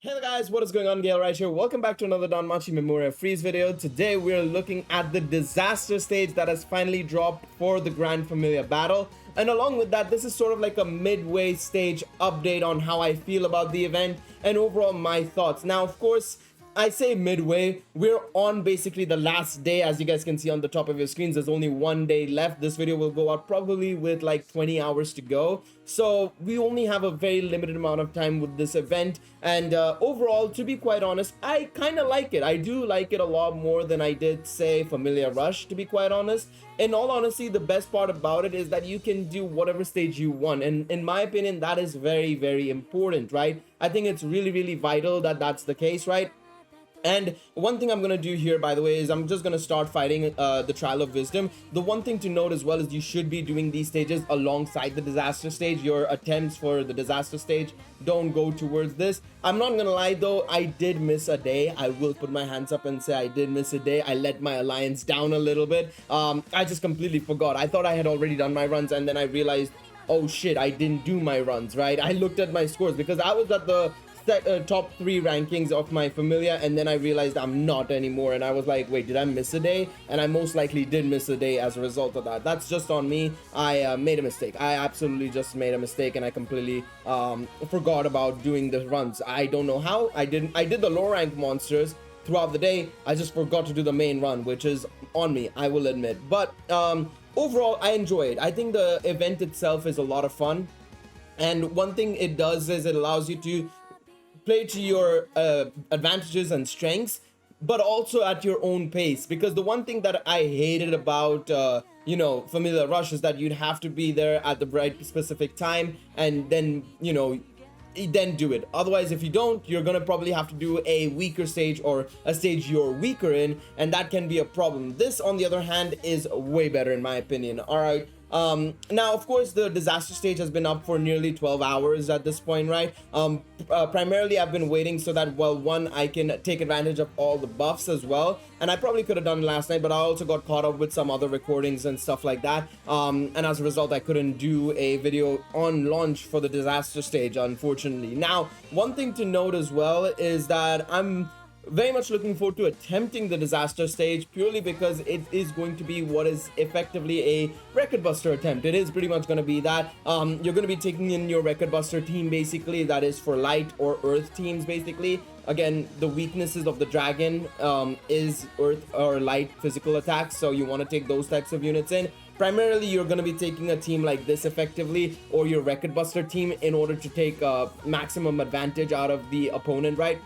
Hey guys, what is going on? Gale right here. Welcome back to another Danmachi Memoria Freeze video. Today we're looking at the disaster stage that has finally dropped for the Grand Familia Battle. And along with that, this is sort of like a midway stage update on how I feel about the event and overall my thoughts. Now, of course, I say midway, we're on basically the last day. As you guys can see on the top of your screens, there's only one day left. This video will go out probably with like 20 hours to go, so we only have a very limited amount of time with this event. And overall, to be quite honest, I kind of like it. I do like it a lot more than I did, say, Familia Rush, to be quite honest. In all honesty, the best part about it is that you can do whatever stage you want, and in my opinion, that is very important, right? I think it's really vital that that's the case, right? And one thing I'm going to do here, by the way, is I'm just going to start fighting the Trial of Wisdom. The one thing to note as well is you should be doing these stages alongside the disaster stage. Your attempts for the disaster stage don't go towards this. I'm not going to lie though, I did miss a day. I will put my hands up and say I did miss a day. I let my alliance down a little bit. I just completely forgot. I thought I had already done my runs, and then I realized, oh shit, I didn't do my runs, right? I looked at my scores because I was at the top 3 rankings of my Familia, and then I realized I'm not anymore, and I was like, wait, did I miss a day? And I most likely did miss a day as a result of that. That's just on me. I made a mistake. I absolutely just made a mistake, and I completely forgot about doing the runs. I don't know how. I did the low rank monsters throughout the day. I just forgot to do the main run, which is on me, I will admit. But overall, I enjoy it. I think the event itself is a lot of fun, and one thing it does is it allows you to play to your advantages and strengths, but also at your own pace. Because the one thing that I hated about Familia Rush is that you'd have to be there at the right specific time, and then then do it. Otherwise, if you don't, you're gonna probably have to do a weaker stage or a stage you're weaker in, and that can be a problem. This, on the other hand, is way better in my opinion. All right. Now, of course, the disaster stage has been up for nearly 12 hours at this point, right? Primarily, I've been waiting so that, well, one, I can take advantage of all the buffs as well. And I probably could have done it last night, but I also got caught up with some other recordings and stuff like that. And as a result, I couldn't do a video on launch for the disaster stage, unfortunately. Now, one thing to note as well is that I'm very much looking forward to attempting the disaster stage, purely because it is going to be what is effectively a record buster attempt. It is pretty much going to be that. You're going to be taking in your record buster team, basically. That is for light or earth teams, basically. Again, the weaknesses of the dragon is earth or light physical attacks, so you want to take those types of units in. Primarily, you're going to be taking a team like this effectively, or your record buster team, in order to take maximum advantage out of the opponent, right?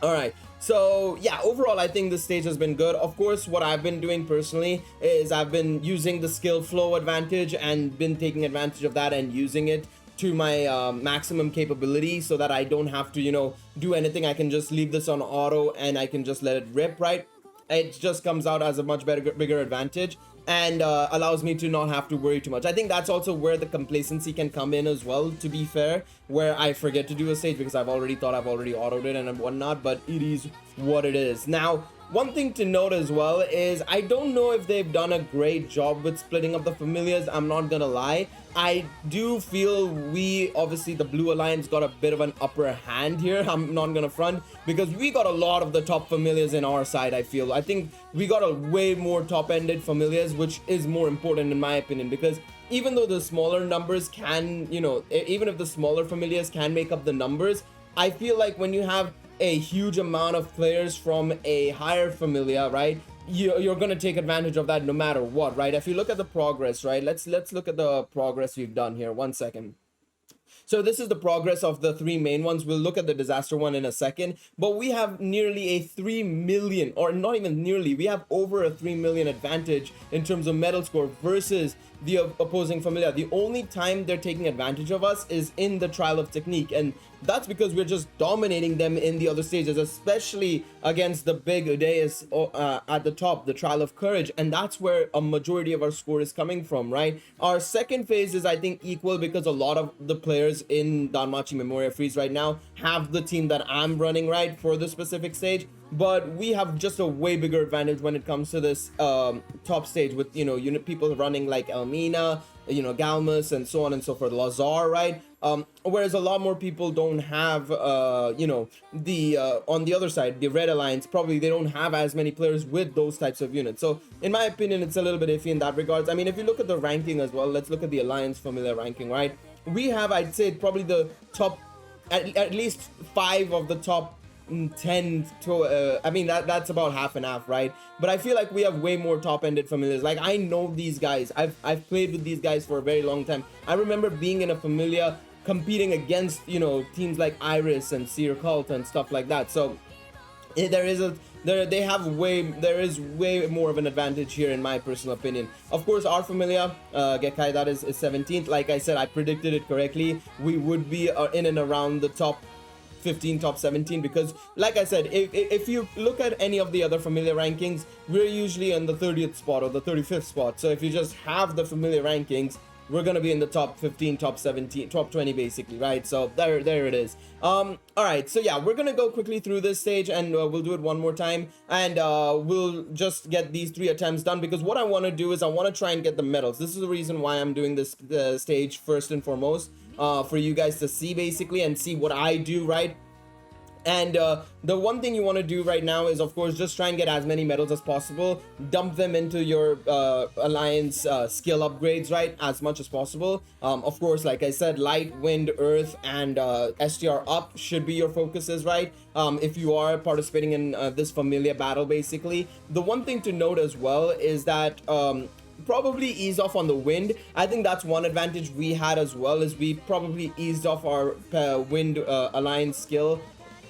All right. So yeah, overall, I think this stage has been good. Of course, what I've been doing personally is I've been using the skill flow advantage and been taking advantage of that and using it to my maximum capability, so that I don't have to, do anything. I can just leave this on auto and I can just let it rip, right? It just comes out as a much bigger advantage, and allows me to not have to worry too much. I think that's also where the complacency can come in as well, to be fair, where I forget to do a stage because I've already autoed it and whatnot, but it is what it is. Now, one thing to note as well is I don't know if they've done a great job with splitting up the familiars. I'm not gonna lie. I do feel obviously the Blue Alliance got a bit of an upper hand here. I'm not gonna front, because we got a lot of the top familiars in our side. I think we got a way more top-ended familiars, which is more important in my opinion, because even though the smaller numbers can, even if the smaller familiars can make up the numbers, I feel like when you have a huge amount of players from a higher familia, right, you're gonna take advantage of that no matter what, right? If you look at the progress, right, let's look at the progress we've done here. 1 second. So this is the progress of the 3 main ones. We'll look at the disaster one in a second, but we have nearly a 3 million, or not even nearly, we have over a 3 million advantage in terms of medal score versus the opposing familia. The only time they're taking advantage of us is in the trial of technique, and that's because we're just dominating them in the other stages, especially against the big Udeus at the top, the trial of courage, and that's where a majority of our score is coming from, right? Our second phase is, I think, equal, because a lot of the players in Danmachi Memoria Freeze right now have the team that I'm running, right, for the specific stage. but we have just a way bigger advantage when it comes to this top stage with, you know, unit people running like Elmina, you know, Galmus, and so on and so forth, Lazar, right? Whereas a lot more people don't have, you know, the on the other side, the Red Alliance, probably they don't have as many players with those types of units. So in my opinion, it's a little bit iffy in that regards. I mean, if you look at the ranking as well, let's look at the Alliance Familiar ranking, right? We have, I'd say, probably the top, at least 5 of the top 10 to I mean that's about half and half, right? But I feel like we have way more top-ended familiars. Like, I know these guys, I've played with these guys for a very long time. I remember being in a familia competing against, you know, teams like Iris and Seer Cult and stuff like that. So there is way more of an advantage here, in my personal opinion. Of course, our familia, Gekai, that is 17th. Like I said, I predicted it correctly. We would be in and around the top 15, top 17, because like I said, if you look at any of the other familiar rankings, we're usually in the 30th spot or the 35th spot. So if you just have the familiar rankings, we're gonna be in the top 15, top 17, top 20 basically, right? So there it is. All right, so yeah, we're gonna go quickly through this stage, and we'll do it one more time, and we'll just get these 3 attempts done, because what I want to do is I want to try and get the medals. This is the reason why I'm doing this stage first and foremost, for you guys to see basically and see what I do, right? And the one thing you want to do right now is, of course, just try and get as many medals as possible. Dump them into your alliance skill upgrades, right, as much as possible. Of course, like I said, light, wind, earth, and STR up should be your focuses, right? If you are participating in this familiar battle, basically. The one thing to note as well is that probably ease off on the wind. I think that's one advantage we had as well, is we probably eased off our wind alliance skill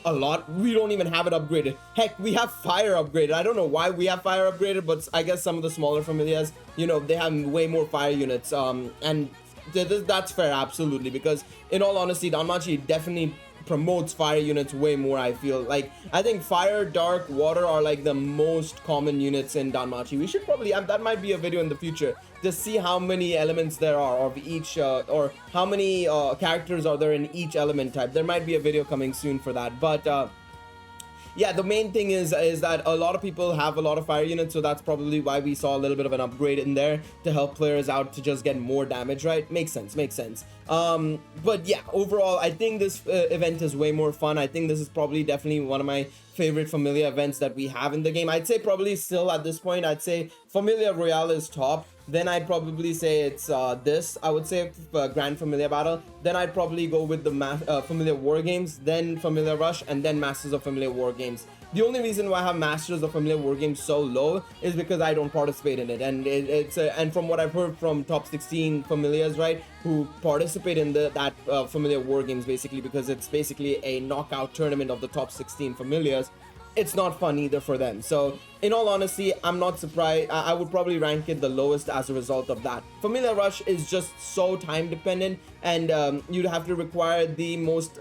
a lot. We don't even have it upgraded. Heck, we have fire upgraded. I don't know why we have fire upgraded, but I guess some of the smaller familias, you know, they have way more fire units, and that's fair, absolutely, because in all honesty, Danmachi definitely promotes fire units way more. I feel like, I think fire, dark, water are like the most common units in Danmachi. We should probably have, that might be a video in the future, to see how many elements there are of each, or how many characters are there in each element type. There might be a video coming soon for that, but yeah, the main thing is that a lot of people have a lot of fire units, so that's probably why we saw a little bit of an upgrade in there to help players out to just get more damage, right? Makes sense. But yeah, overall, I think this event is way more fun. I think this is probably definitely one of my favorite Familia events that we have in the game. I'd say probably still at this point, I'd say Familia Royale is top. Then I'd probably say it's this, I would say, Grand Familia Battle. Then I'd probably go with the Familia War Games, then Familia Rush, and then Masters of Familia War Games. The only reason why I have Masters of Familia War Games so low is because I don't participate in it, and and from what I've heard from top 16 Familias, right, who participate in that Familia War Games, basically, because it's basically a knockout tournament of the top 16 Familias, it's not fun either for them. So in all honesty, I'm not surprised. I would probably rank it the lowest as a result of that. Familia Rush is just so time dependent, and you'd have to require the most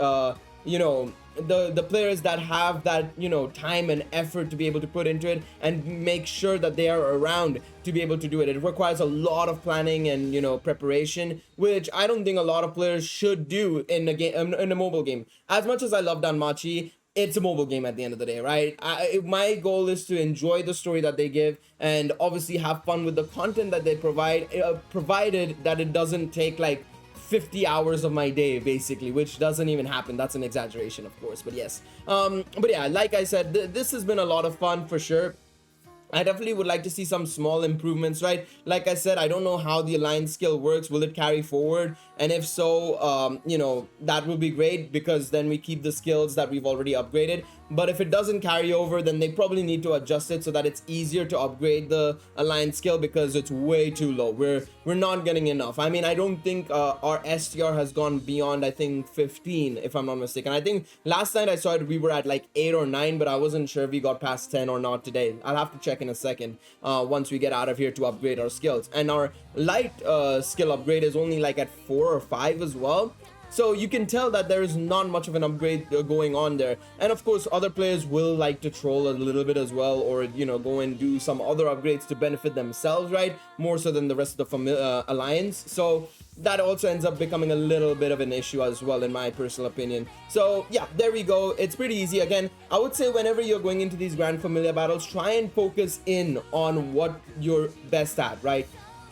you know, the players that have that, you know, time and effort to be able to put into it and make sure that they are around to be able to do it. It requires a lot of planning and, you know, preparation, which I don't think a lot of players should do in a game, in a mobile game. As much as I love Danmachi, it's a mobile game at the end of the day, right? My goal is to enjoy the story that they give and obviously have fun with the content that they provide, provided that it doesn't take like 50 hours of my day, basically, which doesn't even happen. That's an exaggeration, of course, but yes. But yeah, like I said, this has been a lot of fun for sure. I definitely would like to see some small improvements, right? Like I said, I don't know how the alliance skill works. Will it carry forward? And if so, you know, that would be great, because then we keep the skills that we've already upgraded. But if it doesn't carry over, then they probably need to adjust it so that it's easier to upgrade the alliance skill, because it's way too low. We're not getting enough. I mean, I don't think our STR has gone beyond, I think, 15, if I'm not mistaken. I think last night I saw it, we were at like 8 or 9, but I wasn't sure if we got past 10 or not today. I'll have to check in a second once we get out of here to upgrade our skills. And our light skill upgrade is only like at 4 or 5 as well. So you can tell that there is not much of an upgrade going on there. And of course, other players will like to troll a little bit as well, or, you know, go and do some other upgrades to benefit themselves, right? More so than the rest of the Alliance. So that also ends up becoming a little bit of an issue as well, in my personal opinion. So yeah, there we go. It's pretty easy. Again, I would say whenever you're going into these Grand Familia battles, try and focus in on what you're best at, right?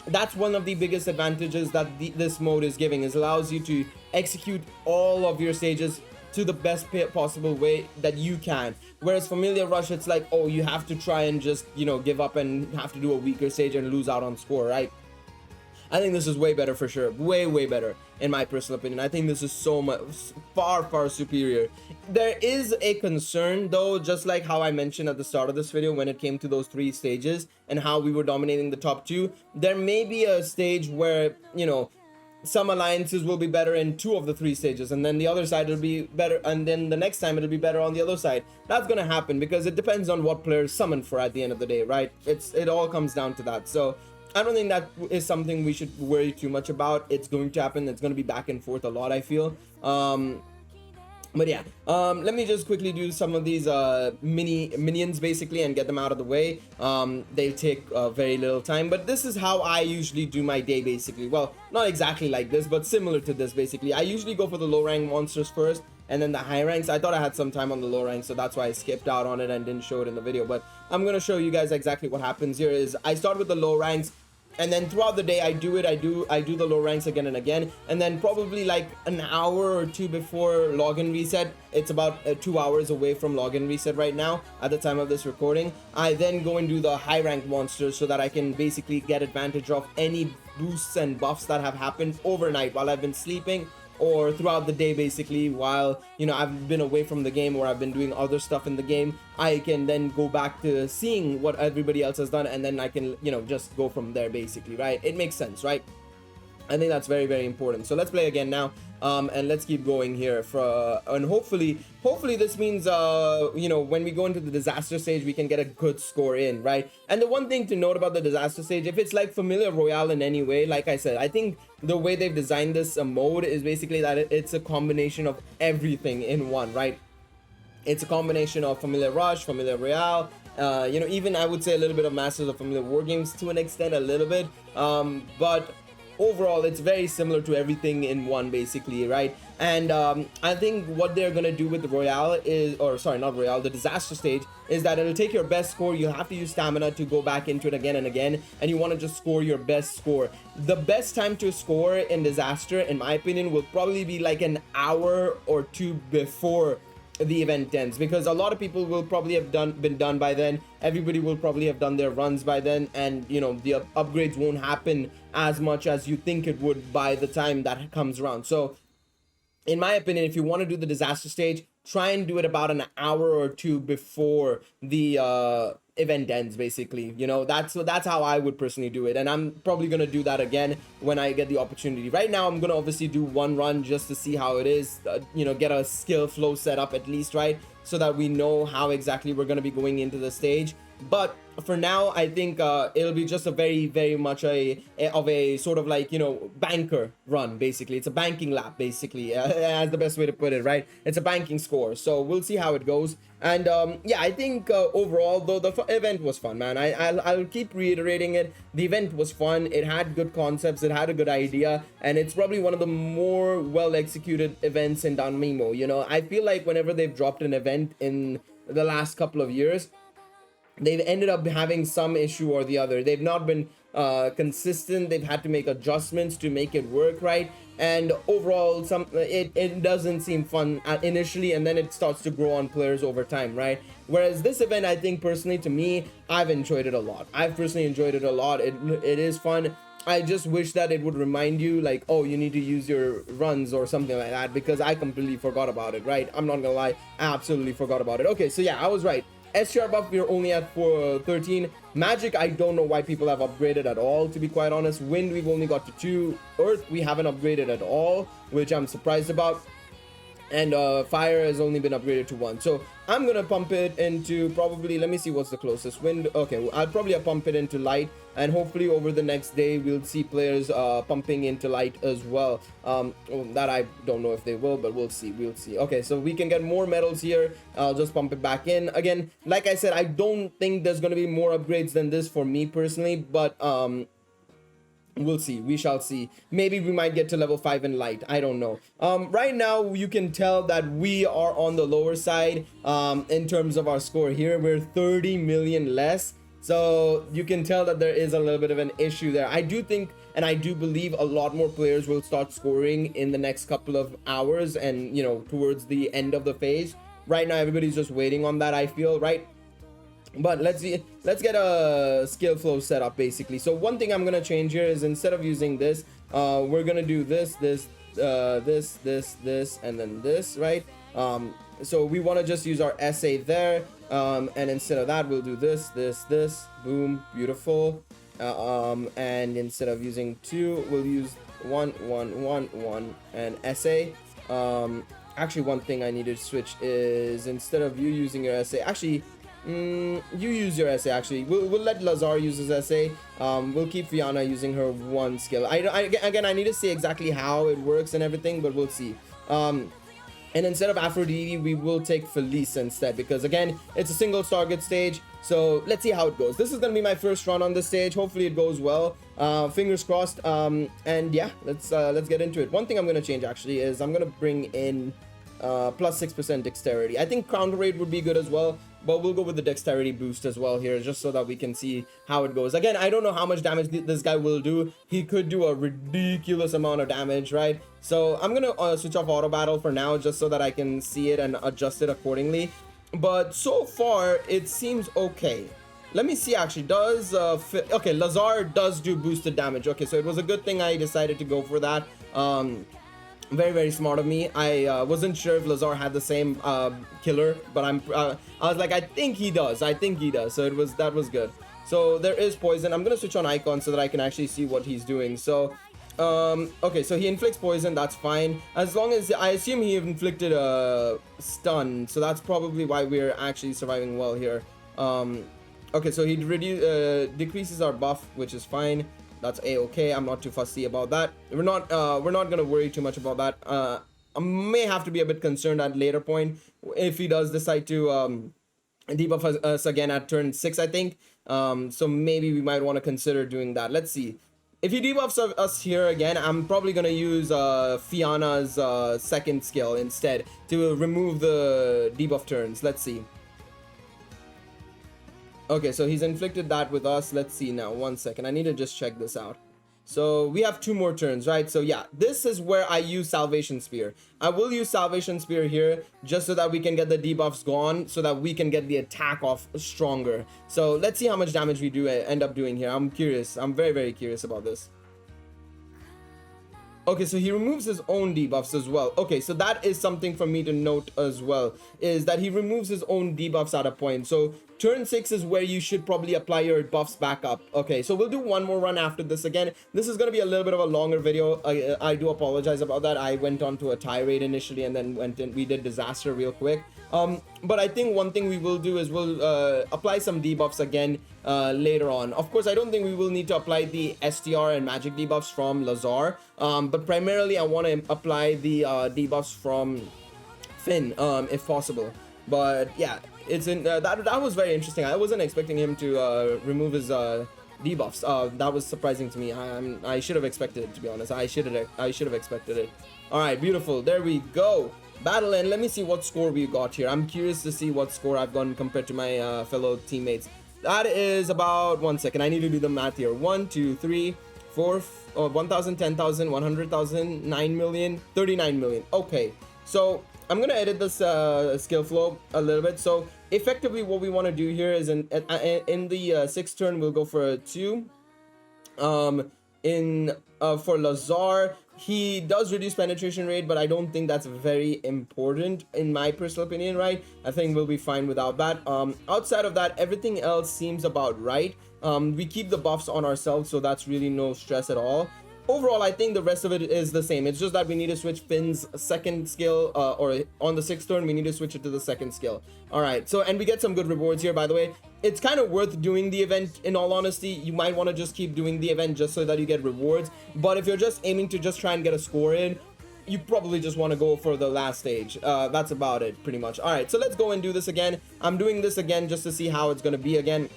That's one of the biggest advantages that this mode is giving, is allows you to execute all of your stages to the best possible way that you can. Whereas Familia Rush, it's like, oh, you have to try and just, you know, give up and have to do a weaker stage and lose out on score, right? I think this is way better for sure. Way better, in my personal opinion. I think this is so much, far superior. There is a concern though, just like how I mentioned at the start of this video when it came to those 3 stages and how we were dominating the top 2. There may be a stage where, you know, some alliances will be better in 2 of the 3 stages, and then the other side will be better, and then the next time it'll be better on the other side. That's gonna happen because it depends on what players summon for at the end of the day, right? It all comes down to that. So I don't think that is something we should worry too much about. It's going to happen. It's going to be back and forth a lot, I feel. But yeah, let me just quickly do some of these minions basically and get them out of the way. They take very little time, but this is how I usually do my day basically. Well, not exactly like this, but similar to this basically. I usually go for the low rank monsters first and then the high ranks. I thought I had some time on the low rank, so that's why I skipped out on it and didn't show it in the video. But I'm gonna show you guys exactly what happens here. Is I start with the low ranks, and then throughout the day I do the low ranks again and again, and then probably like an hour or 2 before login reset, it's about 2 hours away from login reset right now at the time of this recording, I then go and do the high rank monsters so that I can basically get advantage of any boosts and buffs that have happened overnight while I've been sleeping, or throughout the day basically, while, you know, I've been away from the game or I've been doing other stuff in the game. I can then go back to seeing what everybody else has done, and then I can, you know, just go from there basically, right? It makes sense, right? I think that's very important. So let's play again now, and let's keep going here and hopefully this means you know, when we go into the disaster stage we can get a good score in, right? And the one thing to note about the disaster stage, if it's like Familia Royale in any way, like I said, I think the way they've designed this mode is basically that it's a combination of everything in one, right? It's a combination of Familia Rush, Familia Royale, you know, even I would say a little bit of Masters of Familia War Games to an extent, a little bit, but overall it's very similar to everything in one basically, right? And I think what they're gonna do with the Royale is, or sorry, not Royale, the disaster stage, is that it'll take your best score. You'll have to use stamina to go back into it again and again, and you want to just score your best score. The best time to score in disaster, in my opinion, will probably be like an hour or 2 before the event ends, because a lot of people will probably have been done by then. Everybody will probably have done their runs by then, and you know, the upgrades won't happen as much as you think it would by the time that comes around. So in my opinion, if you want to do the disaster stage, try and do it about an hour or 2 before the event ends basically. You know, that's how I would personally do it, and I'm probably gonna do that again when I get the opportunity. Right now I'm gonna obviously do one run just to see how it is, you know, get a skill flow set up at least, right, so that we know how exactly we're gonna be going into the stage. But for now, I think it'll be just a very much a sort of like, you know, banker run basically. It's a banking lap basically, as the best way to put it, right? It's a banking score, so we'll see how it goes. And yeah, I think overall though the event was fun, man. I'll keep reiterating it. The event was fun. It had good concepts, it had a good idea, and it's probably one of the more well executed events in Danmemo. You know, I feel like whenever they've dropped an event in the last couple of years, they've ended up having some issue or the other. They've not been consistent. They've had to make adjustments to make it work right, and overall it doesn't seem fun initially, and then it starts to grow on players over time, right? Whereas this event, I think personally, to me, I've enjoyed it a lot. I've personally enjoyed it a lot. It is fun. I just wish that it would remind you, like, oh, you need to use your runs or something like that, because I completely forgot about it, right? I'm not gonna lie, I absolutely forgot about it. Okay, so yeah, I was right. STR buff, we're only at 13. Magic, I don't know why people have upgraded at all, to be quite honest. Wind, we've only got to 2. Earth, we haven't upgraded at all, which I'm surprised about. And fire has only been upgraded to 1. So I'm gonna pump it into probably, let me see what's the closest. Wind, okay, I'll probably pump it into light, and hopefully over the next day we'll see players pumping into light as well. That I don't know if they will, but we'll see. Okay, so we can get more medals here. I'll just pump it back in again. Like I said, I don't think there's gonna be more upgrades than this for me personally, but We'll see, we shall see. Maybe we might get to level 5 in light, I don't know. Right now you can tell that we are on the lower side in terms of our score here. We're 30 million less, so you can tell that there is a little bit of an issue there. I do think, and I do believe, a lot more players will start scoring in the next couple of hours, and you know, towards the end of the phase. Right now everybody's just waiting on that, I feel, right? But let's see, let's get a skill flow set up basically. So one thing I'm gonna change here is, instead of using this, we're gonna do this, and then this, right? So we want to just use our SA there, and instead of that we'll do this, boom, beautiful. And instead of using 2, we'll use 1 and SA. Actually, one thing I need to switch is, instead of you using your SA, actually, you use your SA. Actually, we'll let Lazar use his SA. We'll keep Fiona using her 1 skill. Again, I need to see exactly how it works and everything, but we'll see. And instead of Aphrodite, we will take Felice instead, because again, it's a single target stage. So let's see how it goes. This is gonna be my first run on this stage. Hopefully it goes well. Fingers crossed. And yeah, let's get into it. One thing I'm gonna change actually is I'm gonna bring in plus 6% dexterity. I think counter rate would be good as well, but we'll go with the dexterity boost as well here, just so that we can see how it goes. Again, I don't know how much damage this guy will do. He could do a ridiculous amount of damage, right? So I'm gonna switch off auto battle for now, just so that I can see it and adjust it accordingly. But so far it seems okay. Let me see, actually, does okay, Lazar does do boosted damage. Okay, so it was a good thing I decided to go for that. Very smart of me. I wasn't sure if Lazar had the same killer, but I was like, I think he does. So that was good. So there is poison. I'm gonna switch on icon so that I can actually see what he's doing. So okay, so he inflicts poison. That's fine, as long as I assume he inflicted a stun, so that's probably why we're actually surviving well here. Okay, so he decreases our buff, which is fine. That's a-okay. I'm not too fussy about that. We're not gonna worry too much about that. I may have to be a bit concerned at later point if he does decide to debuff us again at turn 6, I think. So maybe we might want to consider doing that. Let's see. If he debuffs us here again, I'm probably gonna use Fiona's second skill instead to remove the debuff turns. Let's see. Okay, so he's inflicted that with us. Let's see now. 1 second. I need to just check this out. So we have 2 more turns, right? So yeah, this is where I use Salvation Spear. I will use Salvation Spear here just so that we can get the debuffs gone, so that we can get the attack off stronger. So let's see how much damage we do end up doing here. I'm curious. I'm very curious about this. Okay, so he removes his own debuffs as well. Okay, so that is something for me to note as well, is that he removes his own debuffs at a point. So turn 6 is where you should probably apply your buffs back up. Okay, so we'll do one more run after this again. This is going to be a little bit of a longer video. I do apologize about that. I went on to a tirade initially and then we did disaster real quick. But I think one thing we will do is we'll apply some debuffs again later on. Of course, I don't think we will need to apply the STR and magic debuffs from Lazar, but primarily I want to apply the debuffs from Finn if possible. But yeah, it's in that was very interesting. I wasn't expecting him to remove his debuffs. That was surprising to me. I should have expected it, to be honest. I should have expected it. All right, beautiful. There we go. Battle end. Let me see what score we got here. I'm curious to see what score I've gotten compared to my fellow teammates. That is about 1 second. I need to do the math here. 1, 2, 3, 4, 1,000, 10,000, 100,000, 9 million, 39 million. Okay, so I'm gonna edit this skill flow a little bit. So effectively, what we want to do here is in the 6th turn, we'll go for a 2. For Lazar, he does reduce penetration rate, but I don't think that's very important in my personal opinion, right? I think we'll be fine without that. Outside of that, everything else seems about right. We keep the buffs on ourselves, so that's really no stress at all. Overall, I think the rest of it is the same. It's just that we need to switch Finn's second skill, or on the 6th turn, we need to switch it to the second skill. All right, so, and we get some good rewards here, by the way. It's kind of worth doing the event, in all honesty. You might want to just keep doing the event just so that you get rewards. But if you're just aiming to just try and get a score in, you probably just want to go for the last stage. That's about it, pretty much. All right, so let's go and do this again. I'm doing this again just to see how it's going to be again.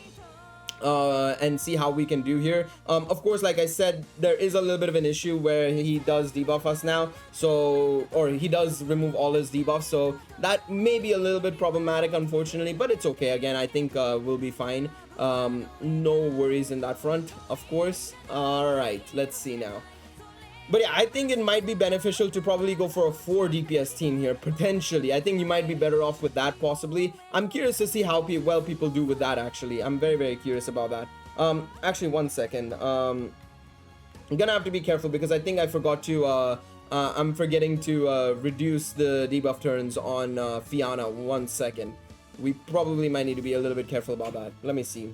and see how we can do here. Of course, like I said, there is a little bit of an issue where he does debuff us now, so, or he does remove all his debuffs, so that may be a little bit problematic, unfortunately, but it's okay. Again, I think we'll be fine. No worries in that front, of course. All right, let's see now. But yeah, I think it might be beneficial to probably go for a 4 DPS team here, potentially. I think you might be better off with that, possibly. I'm curious to see how well people do with that, actually. I'm very, very curious about that. Actually, one second. I'm gonna have to be careful because I think I forgot to... I'm forgetting to reduce the debuff turns on Fianna. 1 second. We probably might need to be a little bit careful about that. Let me see.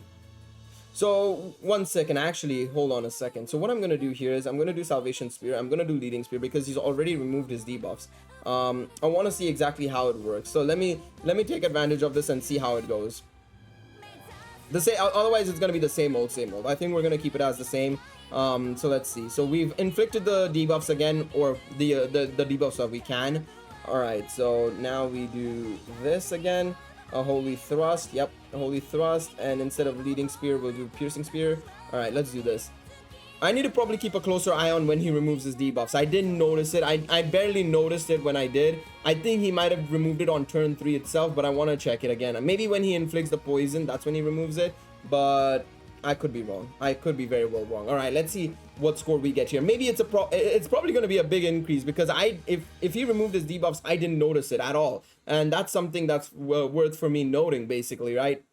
So 1 second, actually, hold on a second. So what I'm going to do here is I'm going to do Salvation Spear. I'm going to do Leading Spear because he's already removed his debuffs. I want to see exactly how it works. So let me take advantage of this and see how it goes. Otherwise, it's going to be the same old, same old. I think we're going to keep it as the same. So let's see. So we've inflicted the debuffs again, or the debuffs that we can. All right, so now we do this again. A Holy Thrust, yep, a Holy Thrust, and instead of Leading Spear, we'll do Piercing Spear. Alright, let's do this. I need to probably keep a closer eye on when he removes his debuffs. I didn't notice it. I barely noticed it when I did. I think he might have removed it on turn 3 itself, but I want to check it again. Maybe when he inflicts the poison, that's when he removes it, but I could be wrong. I could be very well wrong. Alright, let's see what score we get here. Maybe it's probably going to be a big increase because if he removed his debuffs, I didn't notice it at all. And that's something that's worth for me noting, basically, right?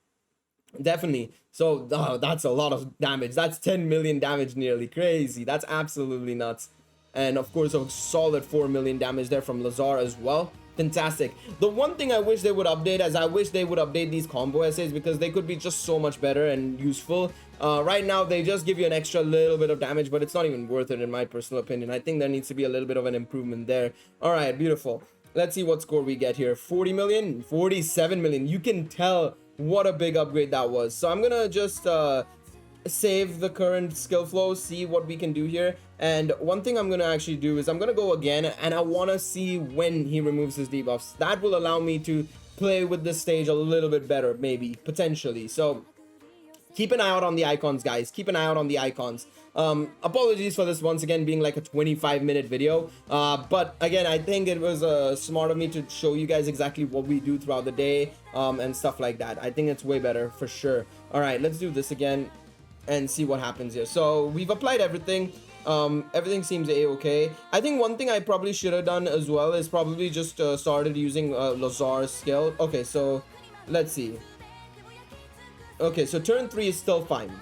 Definitely. So that's a lot of damage. That's 10 million damage nearly. Crazy. That's absolutely nuts. And of course, a solid 4 million damage there from Lazar as well. Fantastic. The one thing I wish they would update is I wish they would update these combo essays because they could be just so much better and useful. Right now, they just give you an extra little bit of damage, but it's not even worth it in my personal opinion. I think there needs to be a little bit of an improvement there. All right, beautiful. Let's see what score we get here. 40 million, 47 million. You can tell what a big upgrade that was. So I'm gonna just save the current skill flow, see what we can do here. And one thing I'm gonna actually do is I'm gonna go again, and I want to see when he removes his debuffs. That will allow me to play with this stage a little bit better, maybe, potentially. So keep an eye out on the icons, guys. Keep an eye out on the icons. Apologies for this once again being like a 25-minute video, but again, I think it was smart of me to show you guys exactly what we do throughout the day, and stuff like that. I think it's way better for sure. All right, let's do this again and see what happens here. So we've applied everything. Everything seems a-okay. I think one thing I probably should have done as well is probably just started using Lazar's skill. Okay, so let's see. Okay, so turn 3 is still fine.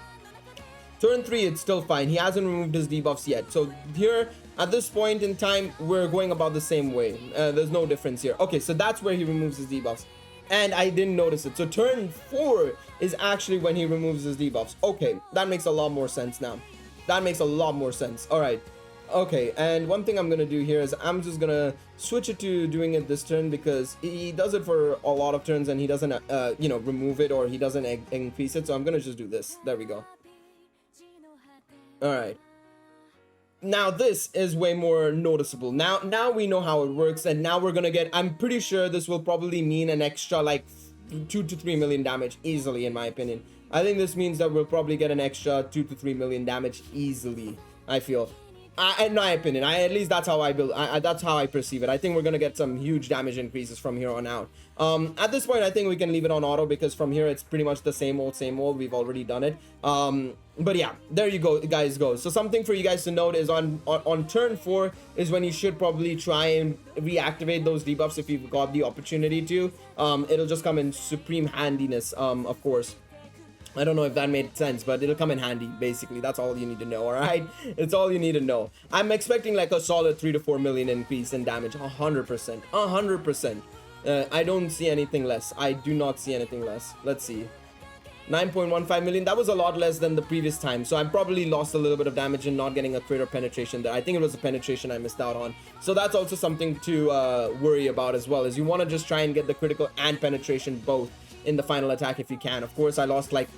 Turn 3, it's still fine. He hasn't removed his debuffs yet. So here, at this point in time, we're going about the same way. There's no difference here. Okay, so that's where he removes his debuffs. And I didn't notice it. So turn 4 is actually when he removes his debuffs. Okay, that makes a lot more sense now. That makes a lot more sense. All right. Okay, and one thing I'm going to do here is I'm just going to switch it to doing it this turn because he does it for a lot of turns and he doesn't, you know, remove it or he doesn't increase it. So I'm going to just do this. There we go. All right. Now this is way more noticeable. Now we know how it works, and now we're going to get, I'm pretty sure this will probably mean an extra like 2 to 3 million damage easily, in my opinion. I think this means that we'll probably get an extra 2 to 3 million damage easily, I feel. In my opinion, at least that's how I build. That's how I perceive it. I think we're gonna get some huge damage increases from here on out. At this point, I think we can leave it on auto because from here it's pretty much the same old, same old. We've already done it. But yeah, there you go, guys. So something for you guys to note is on turn 4 is when you should probably try and reactivate those debuffs if you've got the opportunity to. It'll just come in supreme handiness, of course. I don't know if that made sense, but it'll come in handy, basically. That's all you need to know, all right? It's all you need to know. I'm expecting like a solid 3 to 4 million increase in damage, 100%. 100%. I don't see anything less. I do not see anything less. Let's see. 9.15 million. That was a lot less than the previous time. So I probably lost a little bit of damage in not getting a crit or penetration there. I think it was a penetration I missed out on. So that's also something to worry about as well, is you want to just try and get the critical and penetration both in the final attack if you can. Of course, I lost like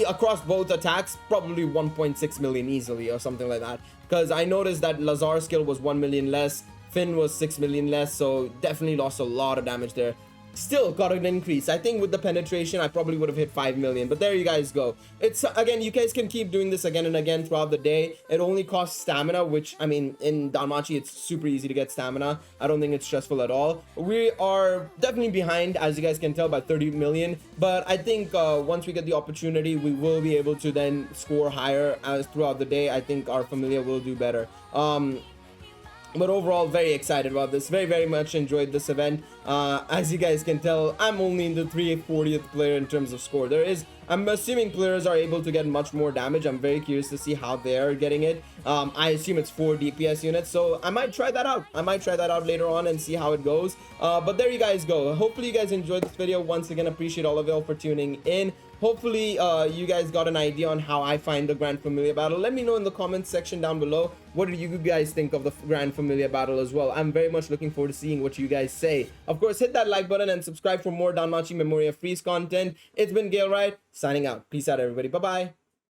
across both attacks probably 1.6 million easily or something like that, because I noticed that Lazar's skill was 1 million less, Finn was 6 million less, so definitely lost a lot of damage there. still got an increase. I think with the penetration I probably would have hit 5 million, but there you guys go. It's again, you guys can keep doing this again and again throughout the day. It only costs stamina, which I mean in Danmachi it's super easy to get stamina. I don't think it's stressful at all. We are definitely behind, as you guys can tell, by 30 million, but I think once we get the opportunity we will be able to then score higher as throughout the day. I think our Familia will do better. But overall, very excited about this. Very much enjoyed this event. As you guys can tell, I'm only in the 340th player in terms of score. I'm assuming players are able to get much more damage. I'm very curious to see how they're getting it. I assume it's 4 DPS units, so I might try that out. I might try that out later on and see how it goes. But there you guys go. Hopefully you guys enjoyed this video. Once again, appreciate all of y'all for tuning in. Hopefully you guys got an idea on how I find the Grand Familia Battle. Let me know in the comments section down below. What do you guys think of the Grand Familia Battle as well? I'm very much looking forward to seeing what you guys say. Of course, hit that like button and subscribe for more Danmachi Memoria Freeze content. It's been Gale Wright signing out. Peace out, everybody. Bye-bye.